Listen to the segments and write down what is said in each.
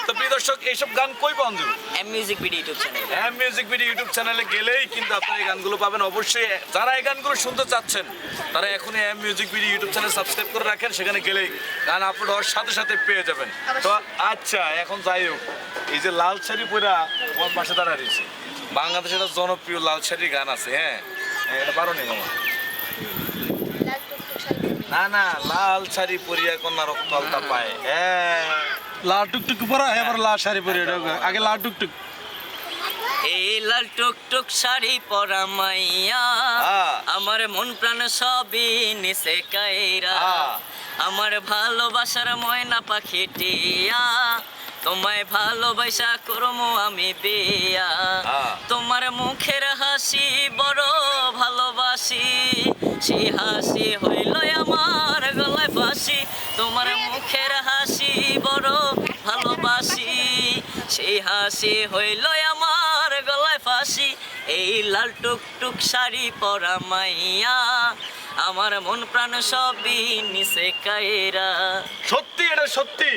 তো প্রিয় দর্শক এইসব গান কই পাওয়া যাবে? M music video YouTube channel. M music video YouTube চ্যানেলে গেলেই কিন্তু আপনারা এই গানগুলো পাবেন। অবশ্যই যারা এই গানগুলো শুনতে চাচ্ছেন তারা এখনই M music video YouTube channel subscribe করে রাখেন, সেখানে গেলেই গান আপলোড হওয়ার সাথে সাথে পেয়ে যাবেন। তো আচ্ছা, এখন যাই হোক, এই যে লাল শাড়ি পরা আমার পাশে দাঁড়িয়েছে, বাংলাদেশের একটা জনপ্রিয় লাল শাড়ির গান আছে, হ্যাঁ এটা পারো নি মামা? না না, লাল শাড়ি পরিয়া কন্যা রক্ত আলতা পায়, হ্যাঁ লাল টুকটুক পরা, এবার লাল শাড়ি পরে আগে লাল টুকটুক। এই লাল টুকটুক শাড়ি পরা মাইয়া আমার মন প্রাণ সবই নিছে কাইরা, আমার ভালোবাসার ময়না পাখি টিয়া, তোমায় ভালোবাসা করমু আমি বিয়া, তোমার মুখের হাসি বড় ভালোবাসি, সেই হাসি হইল আমার গলায় ফাঁসি, তোমার মুখের হাসি বড় ভালোবাসি, সেই হাসি হইল আমার গলায় ফাঁসি, এই লাল টুকটুক শাড়ি পরা মাইয়া আমার মন প্রাণ সবই নিছে কাইরা। সত্যি, এটা সত্যি।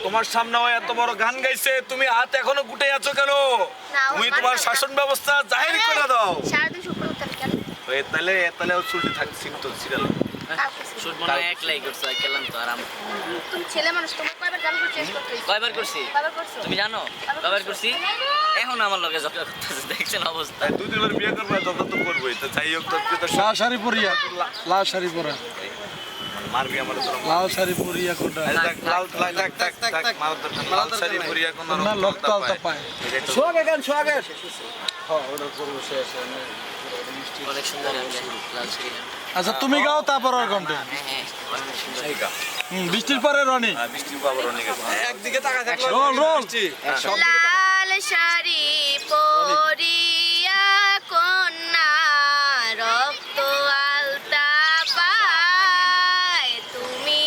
তোমার সামনে এত বড় গান গাইছে, তুমি হাত এখনো গুটে আছো কেন? তুমি তোমার শাসন ব্যবস্থা জাহির করে দাও। তাহলে তাহলে চুলটি থাকছি তো সিরিয়াল শুট মনে হয় একলাই করছো, খেলাম তো আরাম। তুমি ছেলে মানুষ, তোমার কয়বার গান করতে চেষ্টা করতেছ? কয়বার করছি কয়বার করছো? তুমি জানো? কয়বার করছি? এখন আমার লগে ঝগড়া করতেছে, দেখছেন অবস্থা। দুই দিনবার বিয়ে করবে, যত তো করবোই। তো যাই হোক, তো লাল শাড়ি পরিয়া, লাল শাড়ি পরা, মারবি আমার তো লাল শাড়ি পরিয়া কোনটা? লাল শাড়ি পরিয়া কোন না রক্ত আলতা পায়। অনেক সুন্দর গান গাই, লাল শাড়ি। আচ্ছা তুমি গাও, তারপর আর কোনটা? হ্যাঁ হ্যাঁ, অনেক সুন্দর। বৃষ্টির পরে রনি, বৃষ্টির বাবার অনেক একদিকে তাকায় থাকলে রোল রোল। লাল শাড়ি পরিয়া কন্যা রক্ত আলতা পায়, তুমি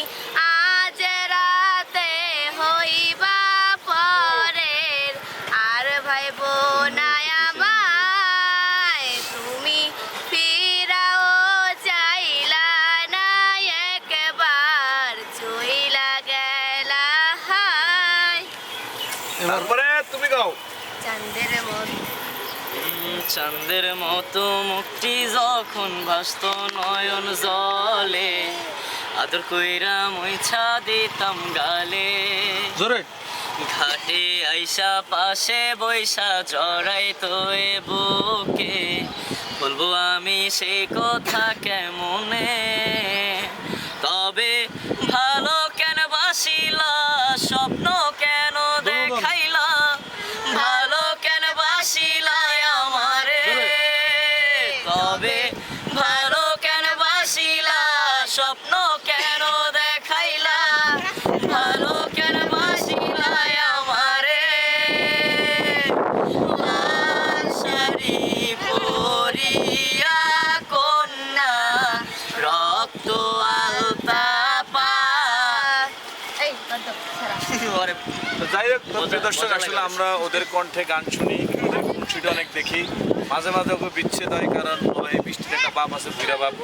আজ রাতে হইবা পরের আর ভাইব না আমায়, তুমি ফিরাও চাইলা না একবার চইলা গেলা হায়। তারপরে তুমি গাও। চাঁদের মতো চাঁদের মতো মুক্তি যখন ভাসত নয়ন জলে, আদর কইরা মুইছা দিতাম গালে, জোরে ঘাটে আইসা পাশে বৈশা জড়াই তো এ বুকে, বলবো আমি সেই কথা কেমনে, তবে ভালো কেন বাসিলা স্বপ্ন কেন দেখাইলা, ভালো কেন বাসিলা আমারে, তবে ভালো কেন বাসিলা স্বপ্ন কেন দেখাইলা, ভালো কেন বাসিলা আমারে, লাল শাড়ি পরিয়া কন্যা রক্ত আলতা পায়। এই বাদ দাও, ছাড়া। ওরে তো যাই হোক, তো প্রিয় দর্শক, মজা আসলে লাগে। আমরা ওদের কণ্ঠে গান শুনি, ওদের খুনসুটি অনেক দেখি, মাঝে মাঝে ওকে বিচ্ছেদ হয়, কারণ ওই বৃষ্টির একটা বাপ আছে, বুড়া বাপ,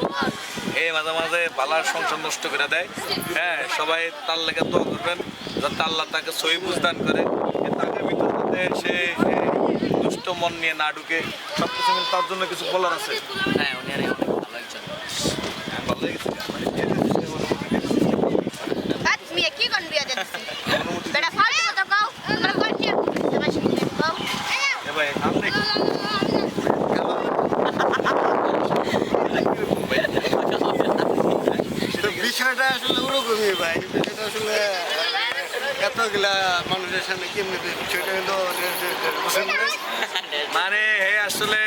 এই মাঝে মাঝে বালার সংসার নষ্ট করে দেয়। হ্যাঁ, সবাই তার লেগে দোয়া করবেন যাতে আল্লাহ তাকে সহি বুঝদান করে, তাকে ভিতর মধ্যে সে দুষ্ট মন নিয়ে না ঢুকে। সব কিছু মিলে তার জন্য কিছু বলার আছে। হ্যাঁ, উনি অনেক ভালো একজন। ভালো লেগেছে বাদ, মিয়া কি কোন বিয়া দিতেছে? বেটা ফালতু কথা কও, তোমরা কোন কি? তোমার সাথে কও। ভাই আপনি তো বিষয়টা আসলে ওরকমই ভাই, বিষয়টা আসলে এতগুলা মানুষের সামনে কেমনি বিষয়টা হলো মানে হে আসলে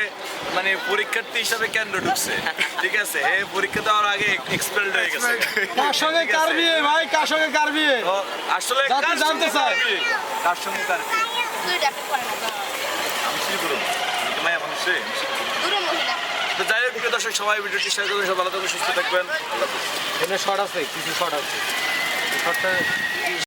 মানে পরীক্ষার্থী হিসাবে কেন্দ্র ঢুকছে, ঠিক আছে, হে পরীক্ষা দেওয়ার আগে এক্সপেলড হয়ে গেছে। কার সঙ্গে কার বিয়ে ভাই, কার সঙ্গে কার বিয়ে? তো আসলে জানতে কার সঙ্গে চায়। কার বিয়ে? কার সঙ্গে কার বিয়ে? তুই ডাকে পড়ে না। আমি শিখবো, তোমায় মানুষে দূরে মহিলা। তো যাই হোক, প্রিয় দর্শক, সবাই ভিডিওটি শেয়ার করবেন, সব ভালো থাকবেন, সুস্থ থাকবেন, আল্লাহ হাফেজ। এখানে শর্ট আছে, কিছু শর্ট আছে, শর্টটা